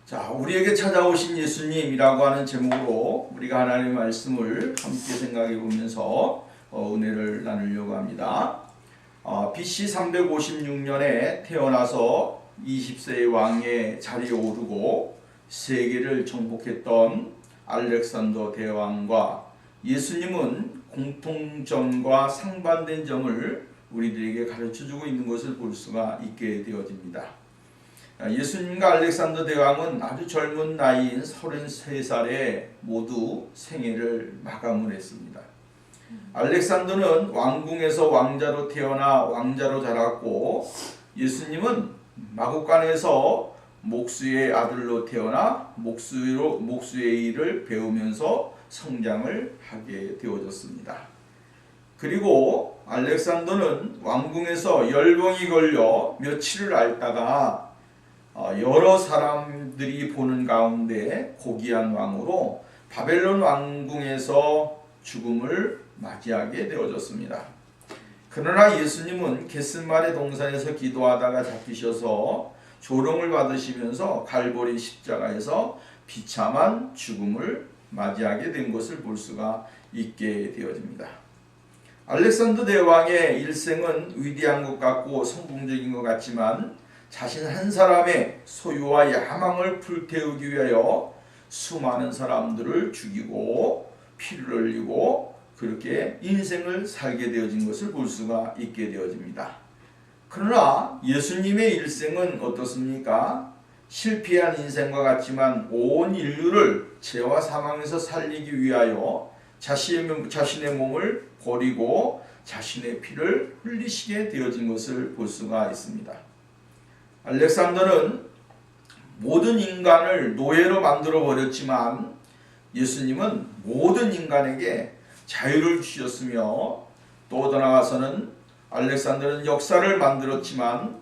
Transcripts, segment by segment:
자, 우리에게 찾아오신 예수님이라고 하는 제목으로 우리가 하나님의 말씀을 함께 생각해 보면서 은혜를 나누려고 합니다. BC 356년에 태어나서 20세의 왕의 자리에 오르고 세계를 정복했던 알렉산더 대왕과 예수님은 공통점과 상반된 점을 우리들에게 가르쳐주고 있는 것을 볼 수가 있게 되어집니다. 예수님과 알렉산더 대왕은 아주 젊은 나이인 33살에 모두 생애를 마감을 했습니다. 알렉산더는 왕궁에서 왕자로 태어나 왕자로 자랐고, 예수님은 마국간에서 목수의 아들로 태어나 목수의 일을 배우면서 성장을 하게 되어졌습니다. 그리고 알렉산더는 왕궁에서 열병이 걸려 며칠을 앓다가 여러 사람들이 보는 가운데 고귀한 왕으로 바벨론 왕궁에서 죽음을 맞이하게 되어졌습니다. 그러나 예수님은 겟세마네 동산에서 기도하다가 잡히셔서 조롱을 받으시면서 갈보리 십자가에서 비참한 죽음을 맞이하게 된 것을 볼 수가 있게 되어집니다. 알렉산더 대왕의 일생은 위대한 것 같고 성공적인 것 같지만 자신 한 사람의 소유와 야망을 불태우기 위하여 수많은 사람들을 죽이고 피를 흘리고 그렇게 인생을 살게 되어진 것을 볼 수가 있게 되어집니다. 그러나 예수님의 일생은 어떻습니까? 실패한 인생과 같지만 온 인류를 죄와 사망에서 살리기 위하여 자신의 몸을 버리고 자신의 피를 흘리시게 되어진 것을 볼 수가 있습니다. 알렉산더는 모든 인간을 노예로 만들어 버렸지만 예수님은 모든 인간에게 자유를 주셨으며, 또 더 나아가서는 알렉산더는 역사를 만들었지만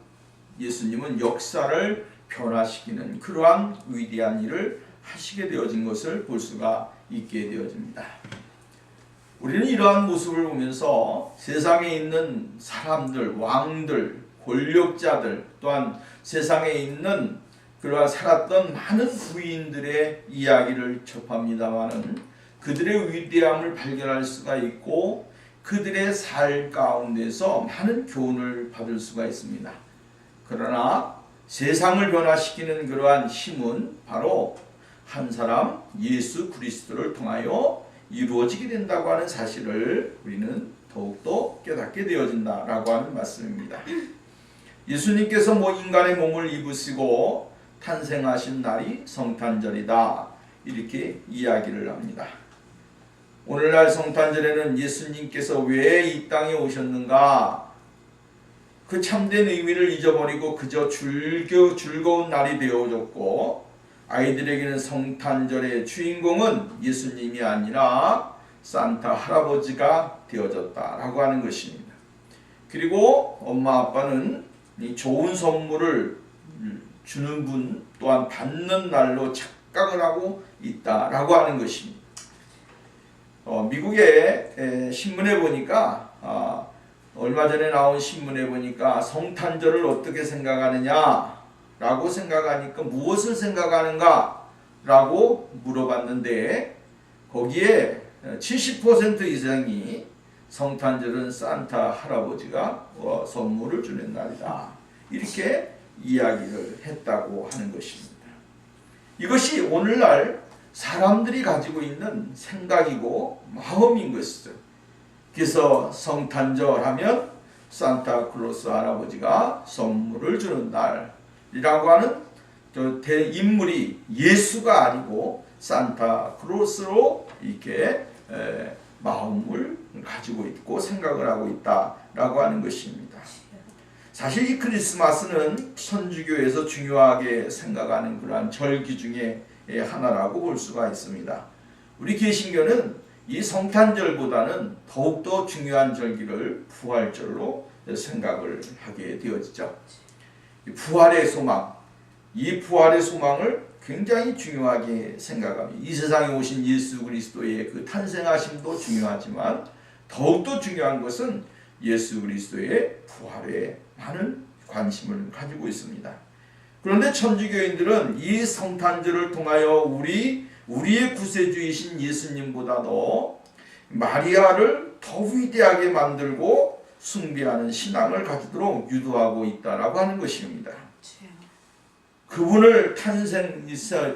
예수님은 역사를 변화시키는 그러한 위대한 일을 하시게 되어진 것을 볼 수가 있게 되어집니다. 우리는 이러한 모습을 보면서 세상에 있는 사람들, 왕들, 권력자들, 또한 세상에 있는 그러한 살았던 많은 부인들의 이야기를 접합니다마는 그들의 위대함을 발견할 수가 있고 그들의 삶 가운데서 많은 교훈을 받을 수가 있습니다. 그러나 세상을 변화시키는 그러한 힘은 바로 한 사람 예수 그리스도를 통하여 이루어지게 된다고 하는 사실을 우리는 더욱더 깨닫게 되어진다라고 하는 말씀입니다. 예수님께서 인간의 몸을 입으시고 탄생하신 날이 성탄절이다, 이렇게 이야기를 합니다. 오늘날 성탄절에는 예수님께서 왜 이 땅에 오셨는가, 그 참된 의미를 잊어버리고 그저 즐거운 날이 되어졌고, 아이들에게는 성탄절의 주인공은 예수님이 아니라 산타 할아버지가 되어졌다라고 하는 것입니다. 그리고 엄마 아빠는 이 좋은 선물을 주는 분 또한 받는 날로 착각을 하고 있다라고 하는 것입니다. 미국의 신문에 보니까 얼마 전에 나온 신문에 보니까 성탄절을 어떻게 생각하느냐라고 생각하니까 무엇을 생각하는가 라고 물어봤는데 거기에 70% 이상이 성탄절은 산타 할아버지가 선물을 주는 날이다, 이렇게 이야기를 했다고 하는 것입니다. 이것이 오늘날 사람들이 가지고 있는 생각이고 마음인 것이죠. 그래서 성탄절 하면 산타클로스 할아버지가 선물을 주는 날이라고 하는 인물이 예수가 아니고 산타클로스로 이렇게 마음을 가지고 있고 생각을 하고 있다라고 하는 것입니다. 사실 이 크리스마스는 천주교에서 중요하게 생각하는 그러한 절기 중에 하나라고 볼 수가 있습니다. 우리 개신교는 이 성탄절보다는 더욱더 중요한 절기를 부활절로 생각을 하게 되어지죠. 부활의 소망, 이 부활의 소망을 굉장히 중요하게 생각합니다. 이 세상에 오신 예수 그리스도의 그 탄생하심도 중요하지만 더욱더 중요한 것은 예수 그리스도의 부활에 많은 관심을 가지고 있습니다. 그런데 천주교인들은 이 성탄절을 통하여 우리의 구세주이신 예수님보다도 마리아를 더 위대하게 만들고 숭배하는 신앙을 가지도록 유도하고 있다라고 하는 것입니다. 그분을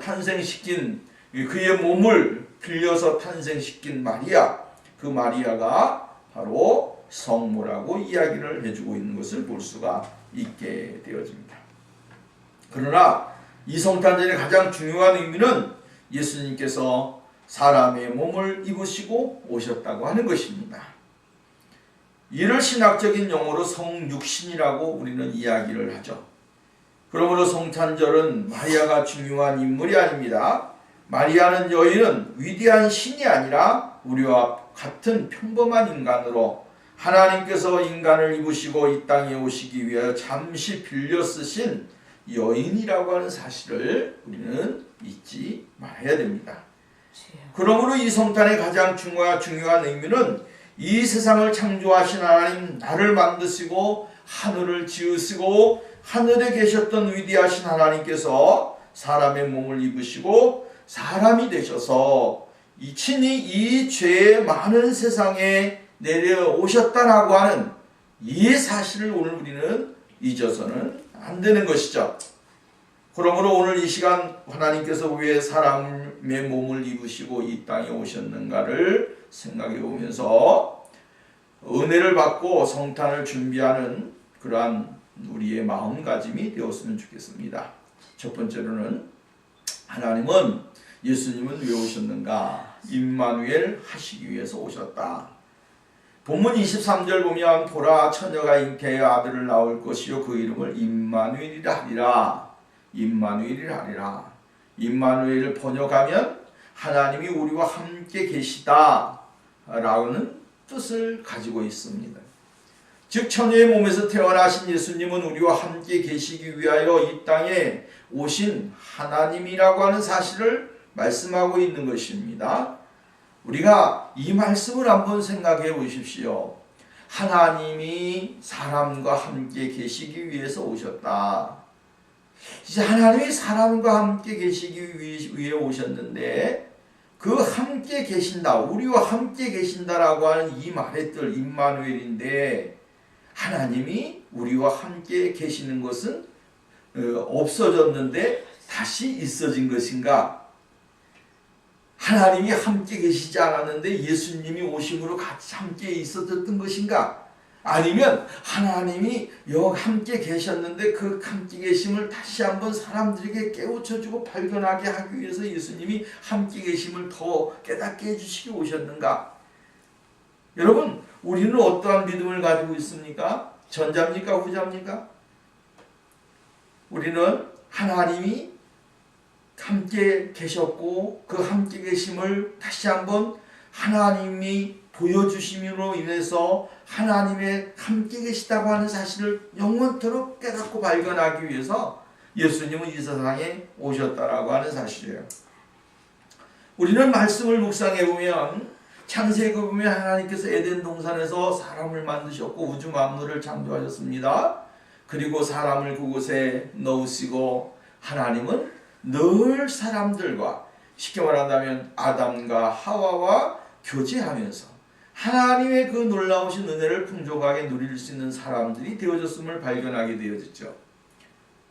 탄생시킨 그의 몸을 빌려서 탄생시킨 마리아, 그 마리아가 바로 성모라고 이야기를 해주고 있는 것을 볼 수가 있게 되어집니다. 그러나 이 성탄절의 가장 중요한 의미는 예수님께서 사람의 몸을 입으시고 오셨다고 하는 것입니다. 이를 신학적인 용어로 성육신이라고 우리는 이야기를 하죠. 그러므로 성탄절은 마리아가 중요한 인물이 아닙니다. 마리아는 여인은 위대한 신이 아니라 우리와 같은 평범한 인간으로 하나님께서 인간을 입으시고 이 땅에 오시기 위하여 잠시 빌려 쓰신 여인이라고 하는 사실을 우리는 잊지 말아야 됩니다. 그러므로 이 성탄의 가장 중요한 의미는 이 세상을 창조하신 하나님, 나를 만드시고 하늘을 지으시고 하늘에 계셨던 위대하신 하나님께서 사람의 몸을 입으시고 사람이 되셔서 친히 이 죄의 많은 세상에 내려오셨다라고 하는 이 사실을 오늘 우리는 잊어서는 안 되는 것이죠. 그러므로 오늘 이 시간 하나님께서 왜 사람의 몸을 입으시고 이 땅에 오셨는가를 생각해 보면서 은혜를 받고 성탄을 준비하는 그러한 우리의 마음가짐이 되었으면 좋겠습니다. 첫 번째로는 하나님은 예수님은 왜 오셨는가? 임마누엘 하시기 위해서 오셨다. 본문 23절 보면 보라 처녀가 잉태하여 아들을 낳을 것이요 그 이름을 임마누엘이라 하리라. 임마누엘이라 하리라. 임마누엘을 번역하면 하나님이 우리와 함께 계시다 라는 뜻을 가지고 있습니다. 즉 처녀의 몸에서 태어나신 예수님은 우리와 함께 계시기 위하여 이 땅에 오신 하나님이라고 하는 사실을 말씀하고 있는 것입니다. 우리가 이 말씀을 한번 생각해 보십시오. 하나님이 사람과 함께 계시기 위해서 오셨다. 이제 하나님이 사람과 함께 계시기 위해 오셨는데 그 함께 계신다, 우리와 함께 계신다라고 하는 이 말의 뜻 임마누엘인데 하나님이 우리와 함께 계시는 것은 없어졌는데 다시 있어진 것인가? 하나님이 함께 계시지 않았는데 예수님이 오심으로 같이 함께 있었던 것인가? 아니면 하나님이 함께 계셨는데 그 함께 계심을 다시 한번 사람들에게 깨우쳐주고 발견하게 하기 위해서 예수님이 함께 계심을 더 깨닫게 해주시기 오셨는가? 여러분, 우리는 어떠한 믿음을 가지고 있습니까? 전자입니까? 후자입니까? 우리는 하나님이 함께 계셨고 그 함께 계심을 다시 한번 하나님이 보여주심으로 인해서 하나님의 함께 계시다고 하는 사실을 영원토록 깨닫고 발견하기 위해서 예수님은 이 세상에 오셨다라고 하는 사실이에요. 우리는 말씀을 묵상해 보면 창세기에 보면 하나님께서 에덴 동산에서 사람을 만드셨고 우주 만물을 창조하셨습니다. 그리고 사람을 그곳에 넣으시고 하나님은 늘 사람들과 쉽게 말한다면 아담과 하와와 교제하면서 하나님의 그 놀라우신 은혜를 풍족하게 누릴 수 있는 사람들이 되어졌음을 발견하게 되어졌죠.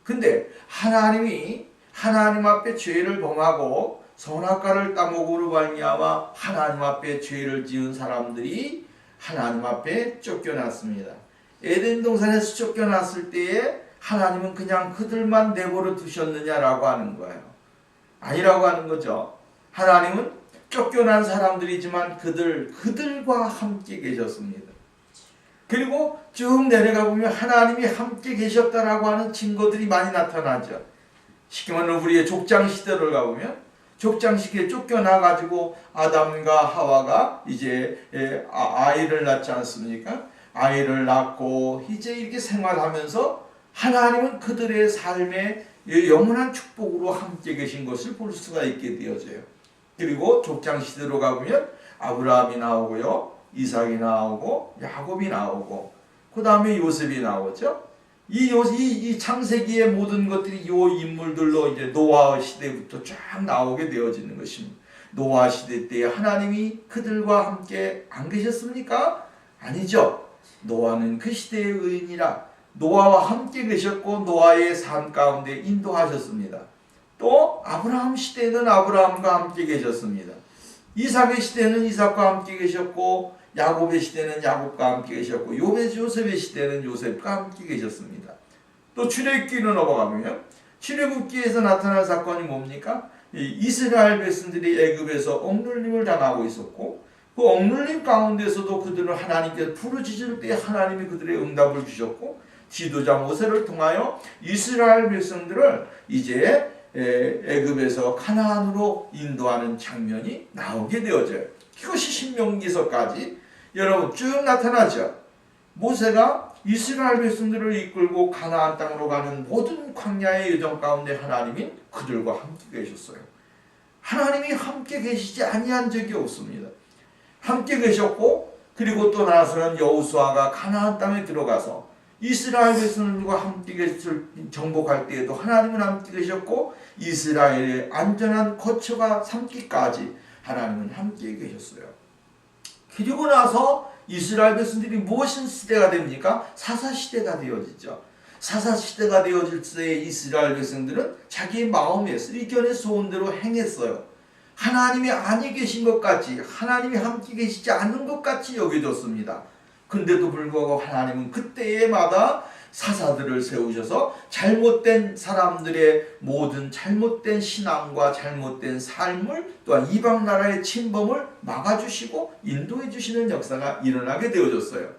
근데 하나님이 하나님 앞에 죄를 범하고 선악과를 따먹으로 말미암아 하나님 앞에 죄를 지은 사람들이 하나님 앞에 쫓겨났습니다. 에덴 동산에서 쫓겨났을 때에 하나님은 그냥 그들만 내버려 두셨느냐라고 하는 거예요. 아니라고 하는 거죠. 하나님은 쫓겨난 사람들이지만 그들과 함께 계셨습니다. 그리고 쭉 내려가 보면 하나님이 함께 계셨다라고 하는 증거들이 많이 나타나죠. 쉽게 말하면 우리의 족장 시대를 가보면 족장 시대에 쫓겨나 가지고 아담과 하와가 이제 아이를 낳지 않습니까? 아이를 낳고 이제 이렇게 생활하면서 하나님은 그들의 삶에 영원한 축복으로 함께 계신 것을 볼 수가 있게 되어져요. 그리고 족장 시대로 가보면 아브라함이 나오고요, 이삭이 나오고 야곱이 나오고 그 다음에 요셉이 나오죠. 이 창세기의 모든 것들이 이 인물들로 이제 노아 시대부터 쫙 나오게 되어지는 것입니다. 노아 시대 때 하나님이 그들과 함께 안 계셨습니까? 아니죠. 노아는 그 시대의 의인이라 노아와 함께 계셨고 노아의 삶 가운데 인도하셨습니다. 또 아브라함 시대에는 아브라함과 함께 계셨습니다. 이삭의 시대는 이삭과 함께 계셨고 야곱의 시대는 야곱과 함께 계셨고 요셉의 시대는 요셉과 함께 계셨습니다. 또 출애굽기로 넘어가면 출애굽기에서 나타난 사건이 뭡니까? 이스라엘 백성들이 애굽에서 억눌림을 당하고 있었고 그 억눌림 가운데서도 그들은 하나님께 부르짖을 때 하나님이 그들의 응답을 주셨고 지도자 모세를 통하여 이스라엘 백성들을 이제 애굽에서 가나안으로 인도하는 장면이 나오게 되어져요. 이것이 신명기서까지 여러분 쭉 나타나죠. 모세가 이스라엘 백성들을 이끌고 가나안 땅으로 가는 모든 광야의 여정 가운데 하나님이 그들과 함께 계셨어요. 하나님이 함께 계시지 아니한 적이 없습니다. 함께 계셨고 그리고 또 나서는 여호수아가 가나안 땅에 들어가서 이스라엘 백성들과 함께 정복할 때에도 하나님은 함께 계셨고 이스라엘의 안전한 거처가 삼기까지 하나님은 함께 계셨어요. 그리고 나서 이스라엘 백성들이 무엇인 시대가 됩니까? 사사시대가 되어지죠. 사사시대가 되어질 때에 이스라엘 백성들은 자기의 마음에 의견의 소원대로 행했어요. 하나님이 아니 계신 것 같이 하나님이 함께 계시지 않은 것 같이 여겨졌습니다. 근데도 불구하고 하나님은 그때마다 사사들을 세우셔서 잘못된 사람들의 모든 잘못된 신앙과 잘못된 삶을 또한 이방 나라의 침범을 막아주시고 인도해 주시는 역사가 일어나게 되어졌어요.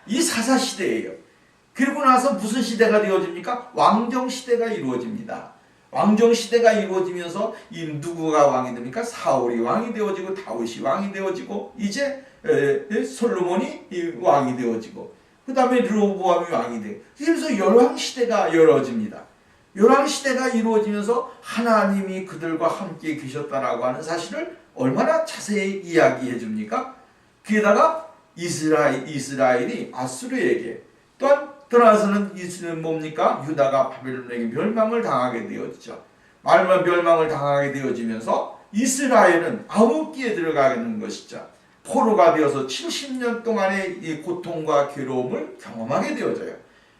이 사사시대예요. 그리고 나서 무슨 시대가 되어집니까? 왕정시대가 이루어집니다. 왕정시대가 이루어지면서 이 누구가 왕이 됩니까? 사울이 왕이 되어지고 다윗이 왕이 되어지고 이제 솔로몬이 왕이 되어지고 그 다음에 르호보암이 왕이 되고 그래서 열왕시대가 열어집니다. 열왕시대가 이루어지면서 하나님이 그들과 함께 계셨다라고 하는 사실을 얼마나 자세히 이야기해 줍니까? 게다가 이스라엘이 아수르에게 또한 떠나서는 뭡니까? 유다가 바벨론에게 멸망을 당하게 되었죠. 말만 멸망을 당하게 되어지면서 이스라엘은 암흑기에 들어가는 것이죠. 포로가 되어서 70년 동안의 이 고통과 괴로움을 경험하게 되어져요.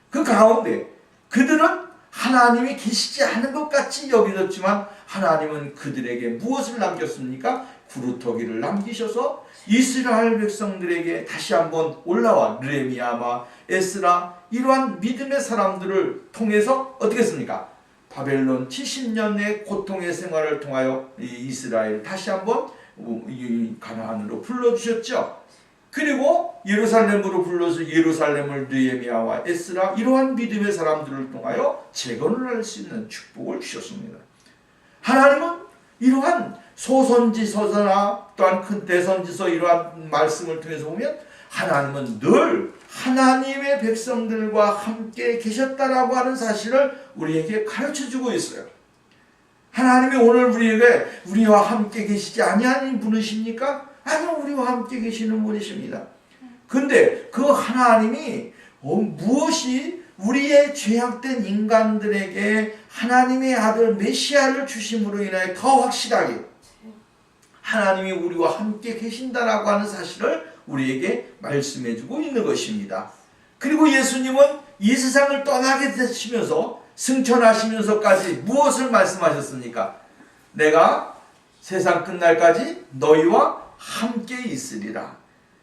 그 가운데 그들은 하나님이 계시지 않은 것 같이 여겨졌지만 하나님은 그들에게 무엇을 남겼습니까? 구루터기를 남기셔서 이스라엘 백성들에게 다시 한번 올라와 느헤미야와 에스라 이러한 믿음의 사람들을 통해서 어떻게 했습니까? 바벨론 70년의 고통의 생활을 통하여 이스라엘 다시 한번 가나안으로 불러주셨죠. 그리고 예루살렘으로 불러서 예루살렘을 느헤미야와 에스라 이러한 믿음의 사람들을 통하여 재건을 할 수 있는 축복을 주셨습니다. 하나님은 이러한 소선지서나 또한 큰 대선지서 이러한 말씀을 통해서 보면 하나님은 늘 하나님의 백성들과 함께 계셨다라고 하는 사실을 우리에게 가르쳐주고 있어요. 하나님이 오늘 우리에게 우리와 함께 계시지 아니하는 분이십니까? 아니요, 우리와 함께 계시는 분이십니다. 근데 그 하나님이 무엇이 우리의 죄악된 인간들에게 하나님의 아들 메시아를 주심으로 인하여 더 확실하게 하나님이 우리와 함께 계신다라고 하는 사실을 우리에게 말씀해주고 있는 것입니다. 그리고 예수님은 이 세상을 떠나게 되시면서 승천하시면서까지 무엇을 말씀하셨습니까? 내가 세상 끝날까지 너희와 함께 있으리라.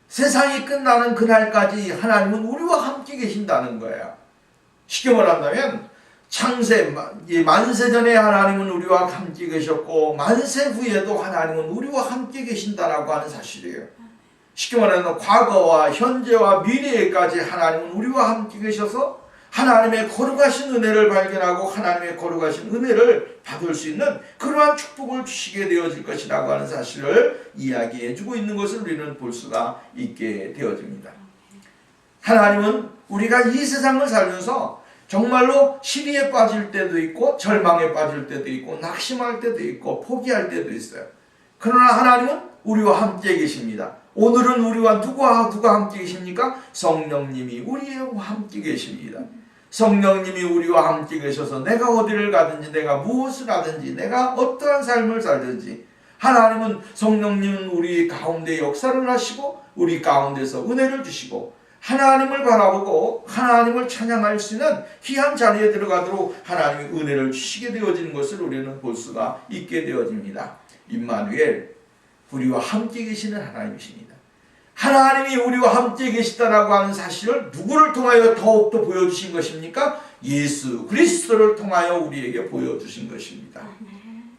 세상이 끝나는 그날까지 하나님은 우리와 함께 계신다는 거예요. 쉽게 말한다면 창세 만세전에 하나님은 우리와 함께 계셨고 만세 후에도 하나님은 우리와 함께 계신다라고 하는 사실이에요. 쉽게 말하면 과거와 현재와 미래에까지 하나님은 우리와 함께 계셔서 하나님의 거룩하신 은혜를 발견하고 하나님의 거룩하신 은혜를 받을 수 있는 그러한 축복을 주시게 되어질 것이라고 하는 사실을 이야기해주고 있는 것을 우리는 볼 수가 있게 되어집니다. 하나님은 우리가 이 세상을 살면서 정말로 시리에 빠질 때도 있고 절망에 빠질 때도 있고 낙심할 때도 있고 포기할 때도 있어요. 그러나 하나님은 우리와 함께 계십니다. 오늘은 우리와 누가 함께 계십니까? 성령님이 우리와 함께 계십니다. 성령님이 우리와 함께 계셔서 내가 어디를 가든지 내가 무엇을 하든지 내가 어떠한 삶을 살든지 하나님은 성령님은 우리 가운데 역사를 하시고 우리 가운데서 은혜를 주시고 하나님을 바라보고 하나님을 찬양할 수 있는 귀한 자리에 들어가도록 하나님이 은혜를 주시게 되어지는 것을 우리는 볼 수가 있게 되어집니다. 임마누엘, 우리와 함께 계시는 하나님이십니다. 하나님이 우리와 함께 계시다라고 하는 사실을 누구를 통하여 더욱더 보여주신 것입니까? 예수 그리스도를 통하여 우리에게 보여주신 것입니다.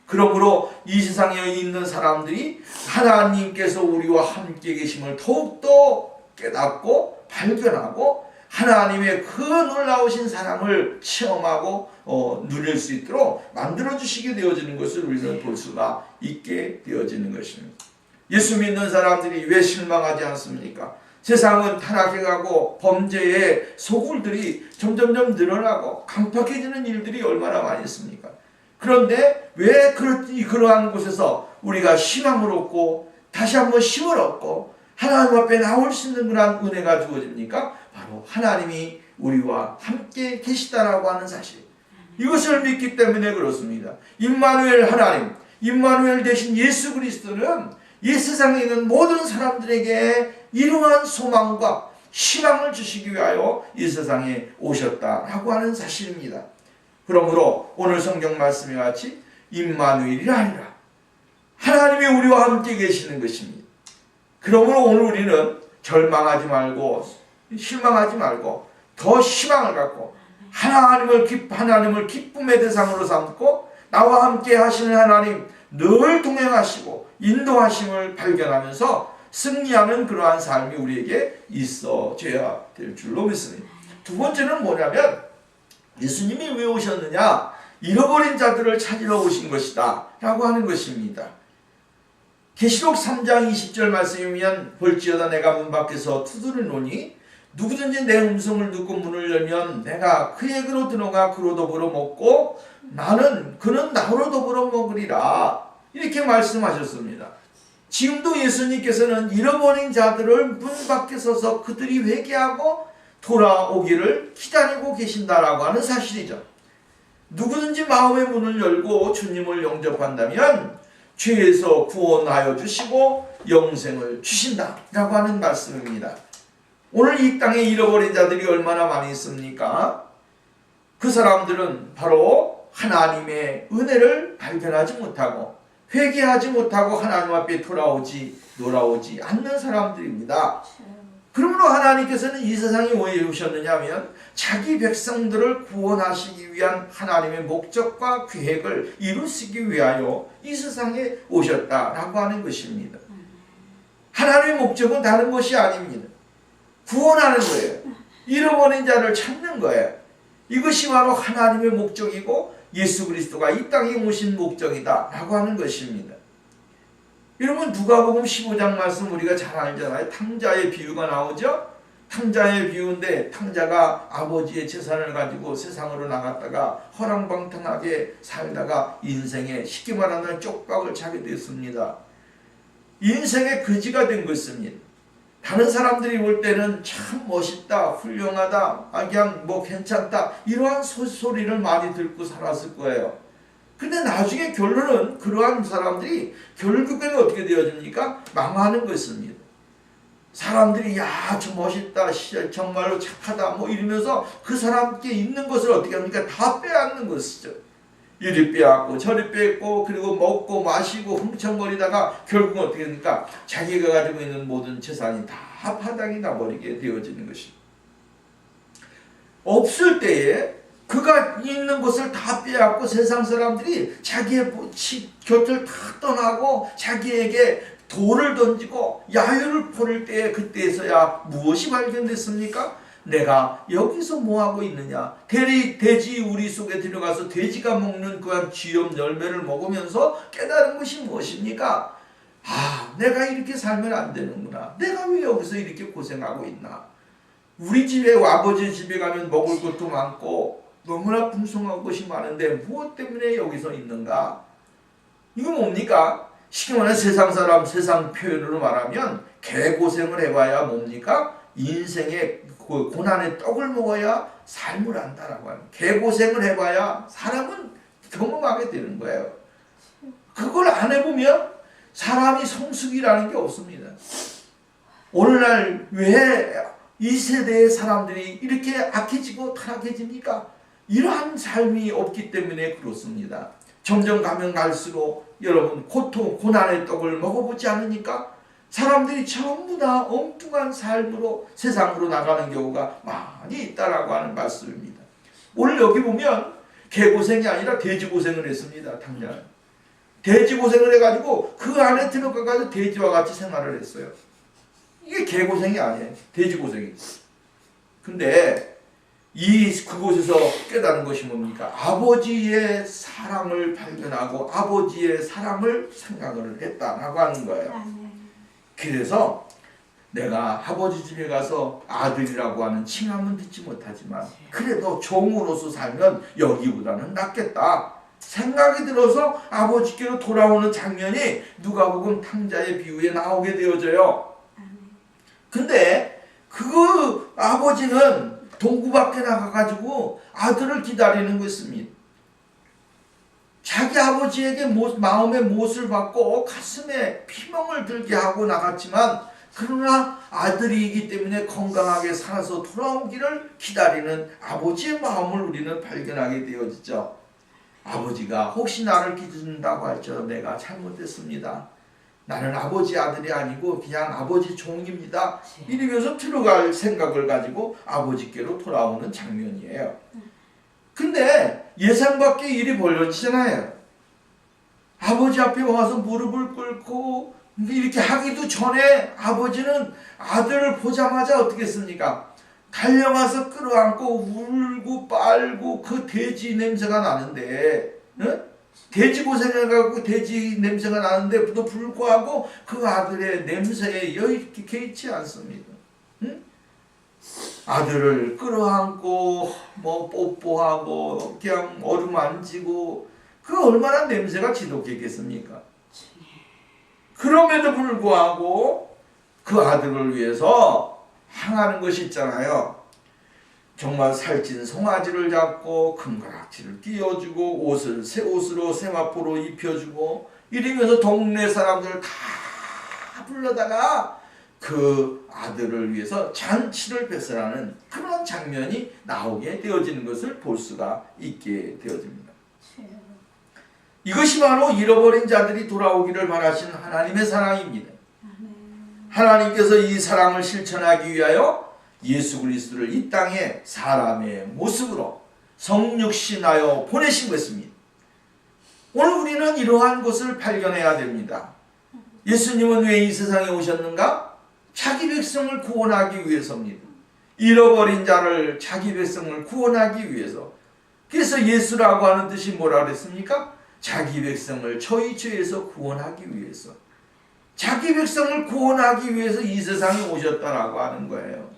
그러므로 이 세상에 있는 사람들이 하나님께서 우리와 함께 계심을 더욱더 깨닫고 발견하고 하나님의 그 놀라우신 사랑을 체험하고 누릴 수 있도록 만들어주시게 되어지는 것을 우리는 볼 수가 있게 되어지는 것입니다. 예수 믿는 사람들이 왜 실망하지 않습니까? 세상은 타락해가고 범죄의 소굴들이 점점점 늘어나고 강팍해지는 일들이 얼마나 많이 있습니까? 그런데 왜 그러한 곳에서 우리가 희망을 얻고 다시 한번 힘을 얻고 하나님 앞에 나올 수 있는 그런 은혜가 주어집니까? 바로 하나님이 우리와 함께 계시다라고 하는 사실, 이것을 믿기 때문에 그렇습니다. 임마누엘 하나님, 임마누엘 대신 예수 그리스도는 이 세상에 있는 모든 사람들에게 이러한 소망과 희망을 주시기 위하여 이 세상에 오셨다라고 하는 사실입니다. 그러므로 오늘 성경 말씀에 같이 임마누엘이라 하니라, 하나님이 우리와 함께 계시는 것입니다. 그러므로 오늘 우리는 절망하지 말고 실망하지 말고 더 희망을 갖고 하나님을 기쁨의 대상으로 삼고 나와 함께 하시는 하나님 늘 동행하시고 인도하심을 발견하면서 승리하는 그러한 삶이 우리에게 있어져야 될 줄로 믿습니다. 두 번째는 뭐냐면 예수님이 왜 오셨느냐? 잃어버린 자들을 찾으러 오신 것이다 라고 하는 것입니다. 계시록 3장 20절 말씀이면 볼지어다 내가 문 밖에서 두드리노니 누구든지 내 음성을 듣고 문을 열면 내가 그에게로 들어가 그로 더불어 먹고 그는 나로 더불어 먹으리라, 이렇게 말씀하셨습니다. 지금도 예수님께서는 잃어버린 자들을 문 밖에 서서 그들이 회개하고 돌아오기를 기다리고 계신다라고 하는 사실이죠. 누구든지 마음의 문을 열고 주님을 영접한다면 죄에서 구원하여 주시고 영생을 주신다라고 하는 말씀입니다. 오늘 이 땅에 잃어버린 자들이 얼마나 많이 있습니까? 그 사람들은 바로 하나님의 은혜를 발견하지 못하고 회개하지 못하고 하나님 앞에 돌아오지 않는 사람들입니다. 그러므로 하나님께서는 이 세상에 왜 오셨느냐 하면 자기 백성들을 구원하시기 위한 하나님의 목적과 계획을 이루시기 위하여 이 세상에 오셨다라고 하는 것입니다. 하나님의 목적은 다른 것이 아닙니다. 구원하는 거예요. 잃어버린 자를 찾는 거예요. 이것이 바로 하나님의 목적이고 예수 그리스도가 이 땅에 오신 목적이다라고 하는 것입니다. 여러분 누가복음 15장 말씀 우리가 잘 알잖아요. 탕자의 비유가 나오죠. 탕자의 비유인데 탕자가 아버지의 재산을 가지고 세상으로 나갔다가 허랑방탕하게 살다가 인생에 쉽게 말하면 쪽박을 차게 됐습니다. 인생의 거지가 된 것입니다. 다른 사람들이 볼 때는 참 멋있다, 훌륭하다, 그냥 괜찮다 이러한 소리를 많이 듣고 살았을 거예요. 근데 나중에 결론은 그러한 사람들이 결국에는 어떻게 되어집니까? 망하는 것입니다. 사람들이 저 멋있다, 정말로 착하다 이러면서 그 사람께 있는 것을 어떻게 합니까? 다 빼앗는 것이죠. 이리 빼앗고 저리 뺏고 그리고 먹고 마시고 흥청거리다가 결국은 어떻게 됩니까? 자기가 가지고 있는 모든 재산이 다 바닥이 나버리게 되어지는 것입니다. 없을 때에 그가 있는 것을 다 빼앗고 세상 사람들이 자기의 곁을 다 떠나고 자기에게 돌을 던지고 야유를 부릴 때에 그때에서야 무엇이 발견됐습니까? 내가 여기서 뭐하고 있느냐? 돼지 우리 속에 들어가서 돼지가 먹는 그한 쥐염 열매를 먹으면서 깨달은 것이 무엇입니까? 내가 이렇게 살면 안 되는구나. 내가 왜 여기서 이렇게 고생하고 있나? 우리 집에 아버지 집에 가면 먹을 것도 많고 너무나 풍성한 것이 많은데 무엇 때문에 여기서 있는가? 이거 뭡니까? 쉽게 말해 세상 사람 세상 표현으로 말하면 개고생을 해봐야 뭡니까? 인생의 고난의 떡을 먹어야 삶을 안다라고 하는, 개고생을 해봐야 사람은 경험하게 되는 거예요. 그걸 안 해보면 사람이 성숙이라는 게 없습니다. 오늘날 왜 이 세대의 사람들이 이렇게 악해지고 타락해집니까? 이러한 삶이 없기 때문에 그렇습니다. 점점 가면 갈수록 여러분 고통, 고난의 떡을 먹어보지 않으니까 사람들이 전부 다 엉뚱한 삶으로 세상으로 나가는 경우가 많이 있다라고 하는 말씀입니다. 오늘 여기 보면 개고생이 아니라 돼지고생을 했습니다. 당장 돼지고생을 해가지고 그 안에 들어가가지고 돼지와 같이 생활을 했어요. 이게 개고생이 아니에요. 돼지고생이. 근데 그곳에서 깨달은 것이 뭡니까? 아버지의 사랑을 발견하고 아버지의 사랑을 생각을 했다라고 하는 거예요. 그래서 내가 아버지 집에 가서 아들이라고 하는 칭함은 듣지 못하지만 그래도 종으로서 살면 여기보다는 낫겠다 생각이 들어서 아버지께로 돌아오는 장면이 누가복음 탕자의 비유에 나오게 되어져요. 근데 그 아버지는 동구 밖에 나가가지고 아들을 기다리는 것입니다. 자기 아버지에게 마음의 못을 받고 가슴에 피멍을 들게 하고 나갔지만 그러나 아들이기 때문에 건강하게 살아서 돌아오기를 기다리는 아버지의 마음을 우리는 발견하게 되어지죠. 아버지가 혹시 나를 기준다고 할지라도 내가 잘못했습니다. 나는 아버지 아들이 아니고 그냥 아버지 종입니다. 이러면서 들어갈 생각을 가지고 아버지께로 돌아오는 장면이에요. 근데 예상 밖의 일이 벌어지잖아요. 아버지 앞에 와서 무릎을 꿇고 이렇게 하기도 전에 아버지는 아들을 보자마자 어떻게 했습니까? 달려가서 끌어안고 울고 빨고 그 돼지 냄새가 나는데 돼지 고생해가지고 돼지 냄새가 나는데도 불구하고 그 아들의 냄새에 여의치 개의치 않습니다. 응? 아들을 끌어안고 뭐 뽀뽀하고 그냥 어루만지고 그 얼마나 냄새가 지독했겠습니까? 그럼에도 불구하고 그 아들을 위해서 향하는 것이 있잖아요. 정말 살찐 송아지를 잡고 금가락지를 끼워주고 새 옷으로 세마포로 입혀주고 이러면서 동네 사람들 다 불러다가 그 아들을 위해서 잔치를 배설하는 그런 장면이 나오게 되어지는 것을 볼 수가 있게 되어집니다. 이것이 바로 잃어버린 자들이 돌아오기를 바라시는 하나님의 사랑입니다. 하나님께서 이 사랑을 실천하기 위하여 예수 그리스도를 이 땅에 사람의 모습으로 성육신하여 보내신 것입니다. 오늘 우리는 이러한 것을 발견해야 됩니다. 예수님은 왜 이 세상에 오셨는가? 자기 백성을 구원하기 위해서입니다. 잃어버린 자를 자기 백성을 구원하기 위해서. 그래서 예수라고 하는 뜻이 뭐라 그랬습니까? 자기 백성을 저희 죄에서 구원하기 위해서. 자기 백성을 구원하기 위해서 이 세상에 오셨다라고 하는 거예요.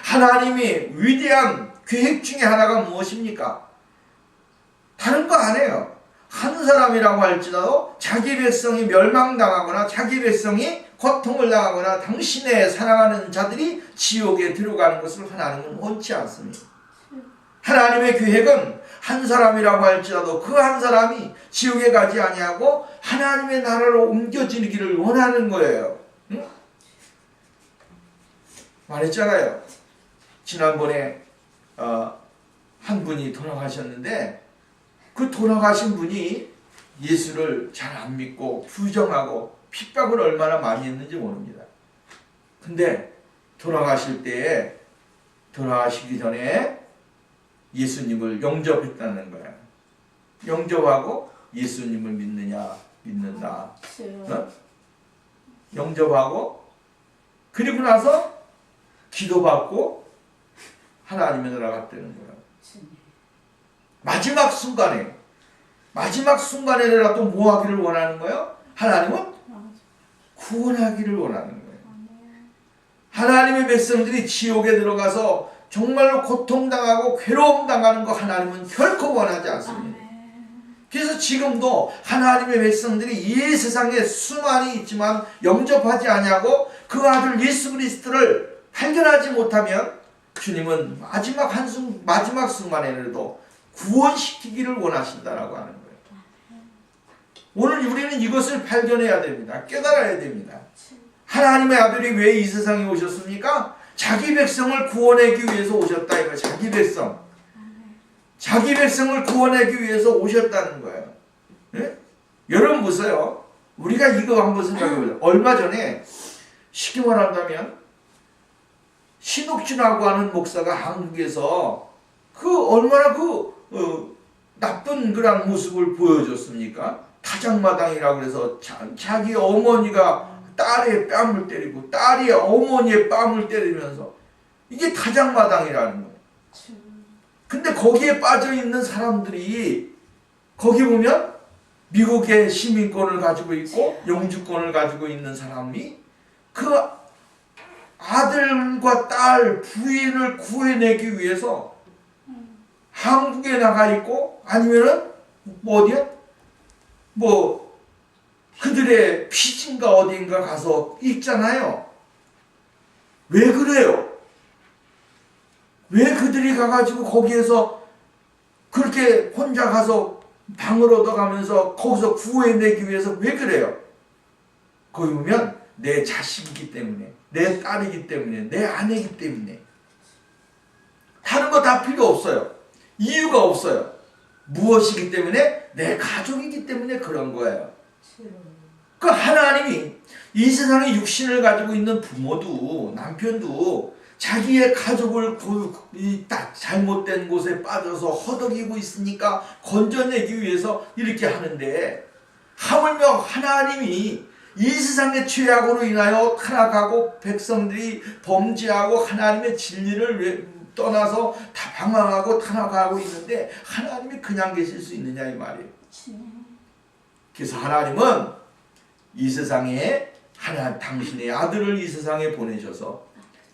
하나님이 위대한 계획 중에 하나가 무엇입니까? 다른 거 아니에요. 한 사람이라고 할지라도 자기 백성이 멸망당하거나 자기 백성이 고통을 당하거나 당신의 사랑하는 자들이 지옥에 들어가는 것을 하나님은 원치 않습니다. 하나님의 계획은 한 사람이라고 할지라도 그 한 사람이 지옥에 가지 아니하고 하나님의 나라로 옮겨지기를 원하는 거예요. 응? 말했잖아요. 지난번에 한 분이 돌아가셨는데 그 돌아가신 분이 예수를 잘 안 믿고 부정하고 핍박을 얼마나 많이 했는지 모릅니다. 근데 돌아가시기 전에 예수님을 영접했다는 거야. 영접하고 예수님을 믿느냐? 믿는다. 영접하고 그리고 나서 기도받고 하나님의 나라 갔다는 거야. 마지막 순간에라도 뭐 하기를 원하는 거예요? 하나님은 구원하기를 원하는 거예요. 하나님의 백성들이 지옥에 들어가서 정말로 고통당하고 괴로움당하는 거 하나님은 결코 원하지 않습니다. 그래서 지금도 하나님의 백성들이 이 세상에 수많이 있지만 영접하지 아니하고 그 아들 예수 그리스도를 발견하지 못하면 주님은 마지막 한순 마지막 순간에라도 구원시키기를 원하신다라고 하는 거예요. 오늘 우리는 이것을 발견해야 됩니다. 깨달아야 됩니다. 하나님의 아들이 왜 이 세상에 오셨습니까? 자기 백성을 구원하기 위해서 오셨다 이거예요. 자기 백성. 자기 백성을 구원하기 위해서 오셨다는 거예요. 네? 여러분 보세요. 우리가 이거 한번 생각해보세요. 얼마 전에 쉽게 말한다면 신옥준하고 하는 목사가 한국에서 그 얼마나 나쁜 그런 모습을 보여줬습니까? 타작마당이라고 그래서 자기 어머니가 딸의 뺨을 때리고 딸이 어머니의 뺨을 때리면서 이게 타작마당이라는 거예요. 근데 거기에 빠져있는 사람들이 거기 보면 미국의 시민권을 가지고 있고 영주권을 가지고 있는 사람이 그 아들과 딸, 부인을 구해내기 위해서 한국에 나가 있고 아니면은 어디야? 그들의 피진가 어딘가 가서 있잖아요. 왜 그래요? 왜 그들이 가가지고 거기에서 그렇게 혼자 가서 방을 얻어가면서 거기서 구해내기 위해서 왜 그래요? 거기 보면 내 자식이기 때문에, 내 딸이기 때문에, 내 아내이기 때문에. 다른 거 다 필요 없어요. 이유가 없어요. 무엇이기 때문에? 내 가족이기 때문에 그런 거예요. 그 하나님이 이 세상에 육신을 가지고 있는 부모도 남편도 자기의 가족을 잘못된 곳에 빠져서 허덕이고 있으니까 건져내기 위해서 이렇게 하는데 하물며 하나님이 이 세상의 죄악으로 인하여 타락하고 백성들이 범죄하고 하나님의 진리를 떠나서 다 방황하고 타락하고 있는데 하나님이 그냥 계실 수 있느냐 이 말이에요. 그래서 하나님은 이 세상에 당신의 아들을 이 세상에 보내셔서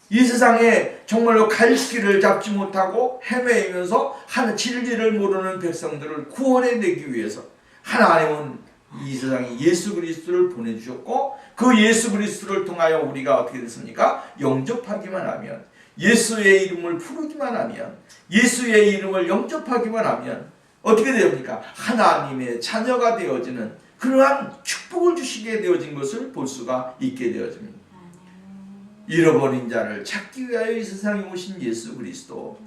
이 세상에 정말로 갈 길을 잡지 못하고 헤매면서 진리를 모르는 백성들을 구원해내기 위해서 하나님은 이 세상에 예수 그리스도를 보내주셨고 그 예수 그리스도를 통하여 우리가 어떻게 됐습니까? 영접하기만 하면 예수의 이름을 부르기만 하면 예수의 이름을 영접하기만 하면 어떻게 됩니까? 하나님의 자녀가 되어지는 그러한 축복을 주시게 되어진 것을 볼 수가 있게 되어집니다. 잃어버린 자를 찾기 위하여 이 세상에 오신 예수 그리스도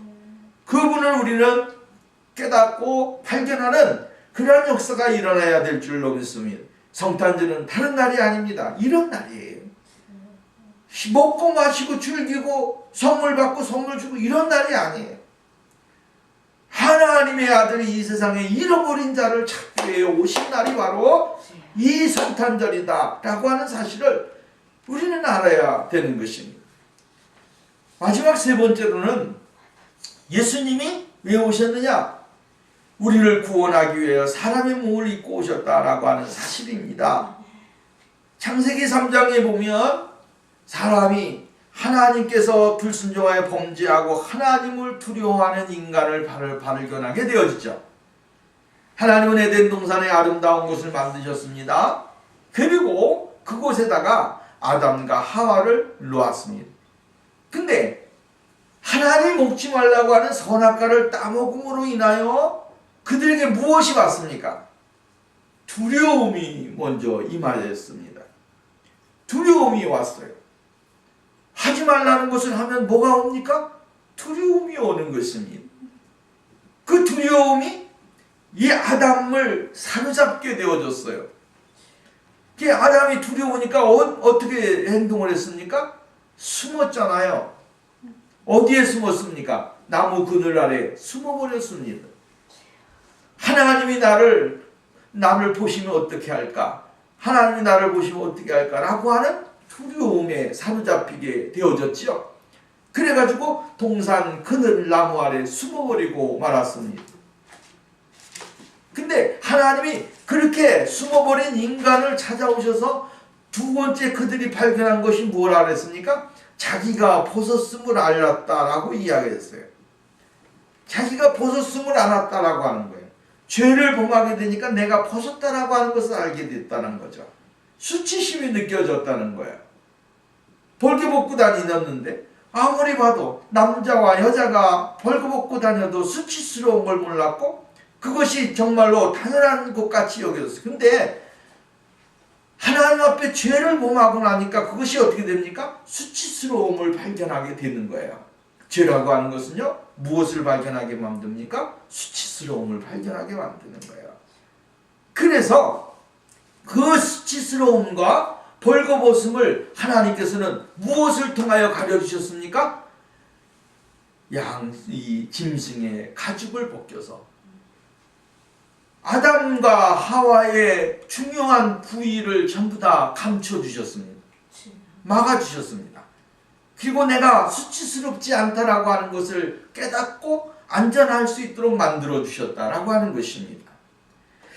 그분을 우리는 깨닫고 발견하는 그러한 역사가 일어나야 될 줄로 믿습니다. 성탄절은 다른 날이 아닙니다. 이런 날이에요. 먹고 마시고 즐기고 선물 받고 선물 주고 이런 날이 아니에요. 하나님의 아들이 이 세상에 잃어버린 자를 찾기 위해 오신 날이 바로 이 성탄절이다 라고 하는 사실을 우리는 알아야 되는 것입니다. 마지막 세 번째로는 예수님이 왜 오셨느냐? 우리를 구원하기 위해 사람의 몸을 입고 오셨다라고 하는 사실입니다. 창세기 3장에 보면 사람이 하나님께서 불순종하여 범죄하고 하나님을 두려워하는 인간을 발견하게 되어지죠. 하나님은 에덴 동산의 아름다운 곳을 만드셨습니다. 그리고 그곳에다가 아담과 하와를 놓았습니다. 근데 하나님 먹지 말라고 하는 선악과를 따먹음으로 인하여 그들에게 무엇이 왔습니까? 두려움이 먼저 임하였습니다. 두려움이 왔어요. 하지 말라는 것을 하면 뭐가 옵니까? 두려움이 오는 것입니다. 그 두려움이 이 아담을 사로잡게 되어졌어요. 아담이 두려우니까 어떻게 행동을 했습니까? 숨었잖아요. 어디에 숨었습니까? 나무 그늘 아래 숨어버렸습니다. 하나님이 나를 보시면 어떻게 할까? 하나님이 나를 보시면 어떻게 할까? 라고 하는 두려움에 사로잡히게 되어졌죠. 그래가지고 동산 그늘 나무 아래 숨어버리고 말았습니다. 근데 하나님이 그렇게 숨어버린 인간을 찾아오셔서 두 번째 그들이 발견한 것이 뭐라 그랬습니까? 자기가 벗었음을 알았다라고 이야기했어요. 자기가 벗었음을 알았다라고 하는 거예요. 죄를 범하게 되니까 내가 벗었다라고 하는 것을 알게 됐다는 거죠. 수치심이 느껴졌다는 거예요. 벌게 벗고 다니는데 아무리 봐도 남자와 여자가 벌거벗고 다녀도 수치스러운 걸 몰랐고 그것이 정말로 당연한 것 같이 여겨졌어요. 근데 하나님 앞에 죄를 범하고 나니까 그것이 어떻게 됩니까? 수치스러움을 발견하게 되는 거예요. 죄라고 하는 것은요, 무엇을 발견하게 만듭니까? 수치스러움을 발견하게 만드는 거예요. 그래서 그 수치스러움과 벌거벗음을 하나님께서는 무엇을 통하여 가려주셨습니까? 이 짐승의 가죽을 벗겨서 아담과 하와의 중요한 부위를 전부 다 감춰주셨습니다. 막아주셨습니다. 그리고 내가 수치스럽지 않다라고 하는 것을 깨닫고 안전할 수 있도록 만들어주셨다라고 하는 것입니다.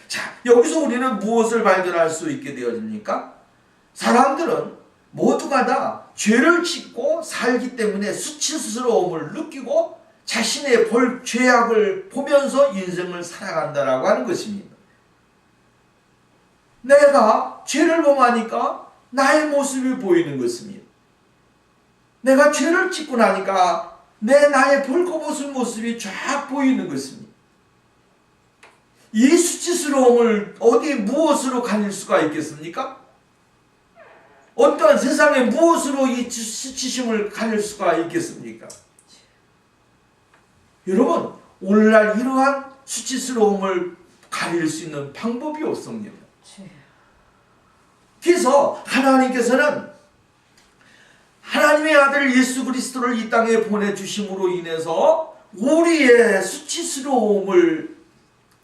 자, 여기서 우리는 무엇을 발견할 수 있게 되어집니까? 사람들은 모두가 다 죄를 짓고 살기 때문에 수치스러움을 느끼고 자신의 죄악을 보면서 인생을 살아간다라고 하는 것입니다. 내가 죄를 범하니까 나의 모습이 보이는 것입니다. 내가 죄를 짓고 나니까 나의 벌거벗은 모습이 쫙 보이는 것입니다. 이 수치스러움을 무엇으로 가릴 수가 있겠습니까? 어떠한 세상에 무엇으로 이 수치심을 가릴 수가 있겠습니까? 여러분, 오늘날 이러한 수치스러움을 가릴 수 있는 방법이 없습니다. 그래서 하나님께서는 하나님의 아들 예수 그리스도를 이 땅에 보내주심으로 인해서 우리의 수치스러움을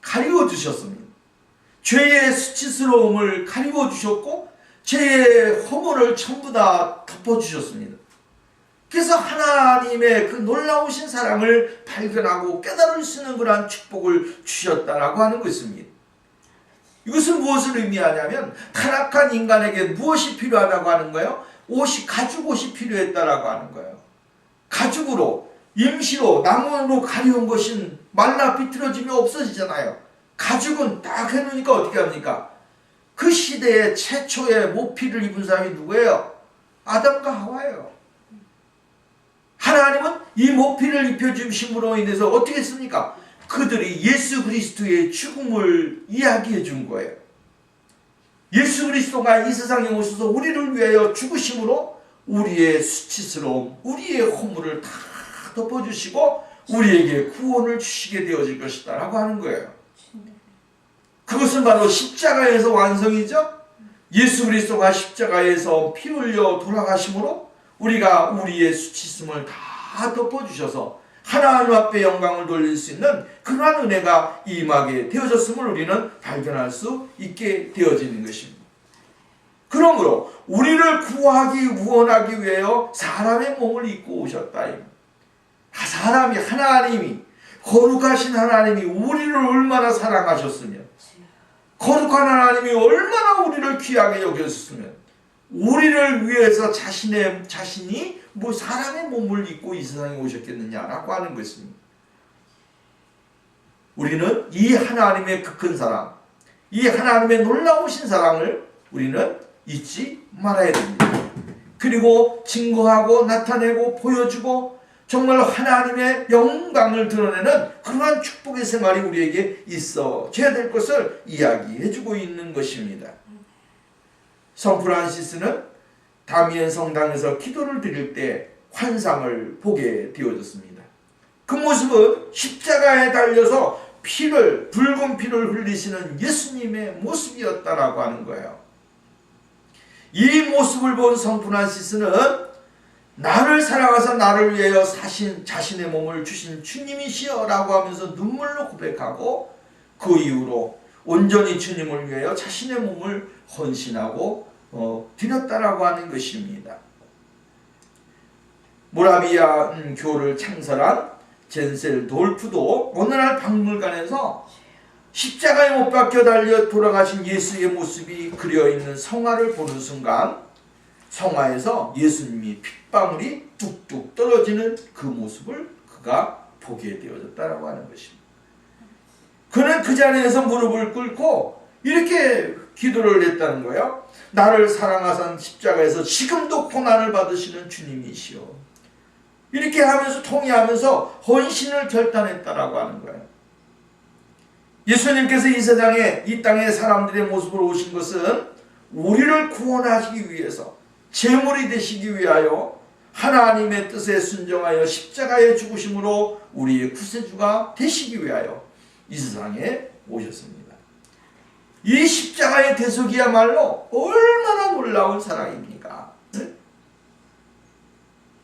가리워 주셨습니다. 죄의 수치스러움을 가리워 주셨고 죄의 허물을 전부 다 덮어주셨습니다. 그래서 하나님의 그 놀라우신 사랑을 발견하고 깨달을 수 있는 그러한 축복을 주셨다라고 하는 것입니다. 이것은 무엇을 의미하냐면 타락한 인간에게 무엇이 필요하다고 하는 거예요? 가죽옷이 필요했다라고 하는 거예요. 가죽으로 임시로 나무로 가려운 것은 말라 비틀어지면 없어지잖아요. 가죽은 딱 해놓으니까 어떻게 합니까? 그 시대에 최초의 모피를 입은 사람이 누구예요? 아담과 하와예요. 하나님은 이 모피를 입혀주심으로 인해서 어떻게 했습니까? 그들이 예수 그리스도의 죽음을 이야기해 준 거예요. 예수 그리스도가 이 세상에 오셔서 우리를 위하여 죽으심으로 우리의 수치스러움, 우리의 허물을 다 덮어주시고 우리에게 구원을 주시게 되어질 것이다 라고 하는 거예요. 그것은 바로 십자가에서 완성이죠. 예수 그리스도가 십자가에서 피 흘려 돌아가심으로 우리가 우리의 수치심을 다 덮어주셔서 하나님 앞에 영광을 돌릴 수 있는 그러한 은혜가 임하게 되어졌음을 우리는 발견할 수 있게 되어지는 것입니다. 그러므로 우리를 구원하기 위하여 사람의 몸을 입고 오셨다. 하나님이 거룩하신 하나님이 우리를 얼마나 사랑하셨으면, 거룩한 하나님이 얼마나 우리를 귀하게 여겼으면 우리를 위해서 자신이 사람의 몸을 입고 이 세상에 오셨겠느냐라고 하는 것입니다. 우리는 이 하나님의 그 큰 사랑, 이 하나님의 놀라우신 사랑을 우리는 잊지 말아야 됩니다. 그리고 증거하고 나타내고 보여주고 정말 하나님의 영광을 드러내는 그러한 축복의 생활이 우리에게 있어져야 될 것을 이야기해주고 있는 것입니다. 성 프란시스는 다미엔 성당에서 기도를 드릴 때 환상을 보게 되어졌습니다. 그 모습은 십자가에 달려서 붉은 피를 흘리시는 예수님의 모습이었다라고 하는 거예요. 이 모습을 본 성 프란시스는 나를 사랑하사 나를 위하여 자신의 몸을 주신 주님이시여 라고 하면서 눈물로 고백하고 그 이후로 온전히 주님을 위하여 자신의 몸을 헌신하고 드렸다라고 하는 것입니다. 모라비아 교를 창설한 젠셀 돌프도 어느 날 박물관에서 십자가에 못 박혀 달려 돌아가신 예수의 모습이 그려있는 성화를 보는 순간 성화에서 예수님이 핏방울이 뚝뚝 떨어지는 그 모습을 그가 보게 되어졌다라고 하는 것입니다. 그는 그 자리에서 무릎을 꿇고 이렇게 기도를 했다는 거예요. 나를 사랑하사 십자가에서 지금도 고난을 받으시는 주님이시여, 이렇게 하면서 통회하면서 헌신을 결단했다라고 하는 거예요. 예수님께서 이 세상에 이 땅에 사람들의 모습으로 오신 것은 우리를 구원하시기 위해서 제물이 되시기 위하여 하나님의 뜻에 순종하여 십자가의 죽으심으로 우리의 구세주가 되시기 위하여 이 세상에 오셨습니다. 이 십자가의 대속이야말로 얼마나 놀라운 사랑입니까?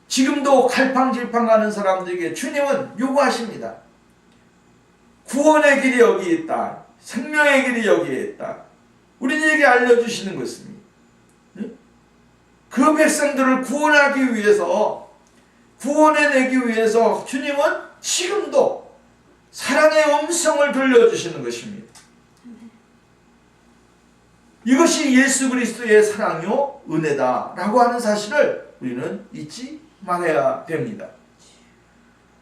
지금도 갈팡질팡하는 사람들에게 주님은 요구하십니다. 구원의 길이 여기 있다. 생명의 길이 여기에 있다. 우리에게 알려주시는 것입니다. 그 백성들을 구원하기 위해서, 구원해내기 위해서 주님은 지금도 사랑의 음성을 들려주시는 것입니다. 이것이 예수 그리스도의 사랑요 은혜다라고 하는 사실을 우리는 잊지 말아야 됩니다.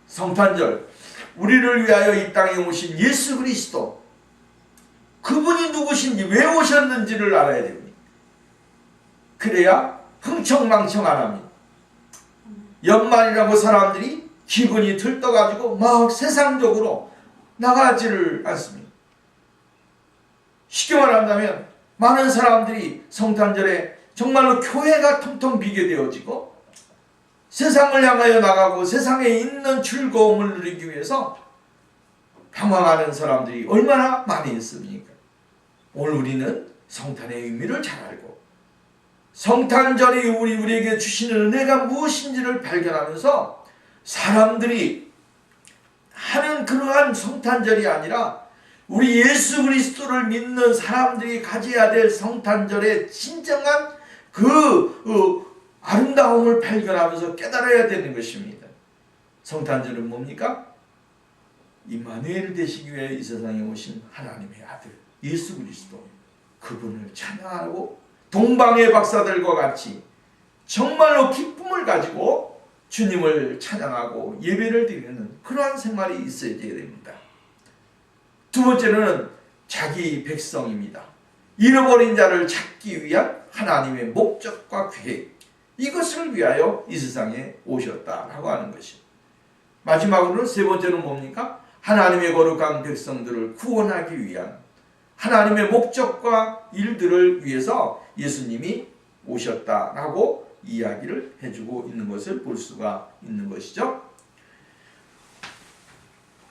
성탄절, 우리를 위하여 이 땅에 오신 예수 그리스도, 그분이 누구신지 왜 오셨는지를 알아야 됩니다. 그래야 흥청망청 안 합니다. 연말이라고 사람들이 기분이 들떠가지고 막 세상적으로 나가지를 않습니다. 쉽게 말한다면 많은 사람들이 성탄절에 정말로 교회가 텅텅 비게 되어지고 세상을 향하여 나가고 세상에 있는 즐거움을 누리기 위해서 방황하는 사람들이 얼마나 많이 있습니까? 오늘 우리는 성탄의 의미를 잘 알고 성탄절이 우리에게 주시는 은혜가 무엇인지를 발견하면서 사람들이 하는 그러한 성탄절이 아니라 우리 예수 그리스도를 믿는 사람들이 가져야 될 성탄절의 진정한 그 아름다움을 발견하면서 깨달아야 되는 것입니다. 성탄절은 뭡니까? 임마누엘 되시기 위해 이 세상에 오신 하나님의 아들 예수 그리스도, 그분을 찬양하고 동방의 박사들과 같이 정말로 기쁨을 가지고 주님을 찬양하고 예배를 드리는 그러한 생활이 있어야 됩니다. 두 번째는 자기 백성입니다. 잃어버린 자를 찾기 위한 하나님의 목적과 계획, 이것을 위하여 이 세상에 오셨다라고 하는 것입니다. 마지막으로는 세 번째는 뭡니까? 하나님의 거룩한 백성들을 구원하기 위한 하나님의 목적과 일들을 위해서 예수님이 오셨다라고 이야기를 해주고 있는 것을 볼 수가 있는 것이죠.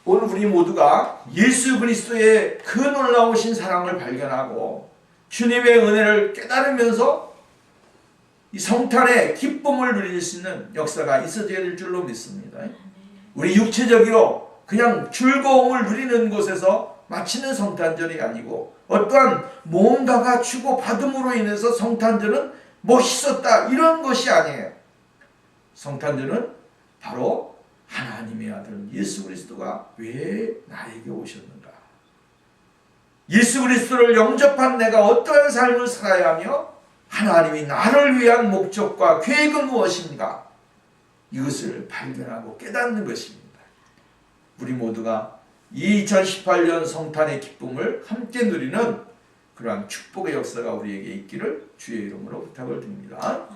오늘 우리 모두가 예수 그리스도의 그 놀라우신 사랑을 발견하고 주님의 은혜를 깨달으면서 이 성탄의 기쁨을 누릴 수 있는 역사가 있어져야 될 줄로 믿습니다. 우리 육체적으로 그냥 즐거움을 누리는 곳에서 마치는 성탄절이 아니고 어떠한 뭔가가 주고받음으로 인해서 성탄절은 멋있었다 이런 것이 아니에요. 성탄절은 바로 하나님의 아들 예수 그리스도가 왜 나에게 오셨는가, 예수 그리스도를 영접한 내가 어떠한 삶을 살아야 하며 하나님이 나를 위한 목적과 계획은 무엇인가, 이것을 발견하고 깨닫는 것입니다. 우리 모두가 2018년 성탄의 기쁨을 함께 누리는 그러한 축복의 역사가 우리에게 있기를 주의 이름으로 부탁을 드립니다.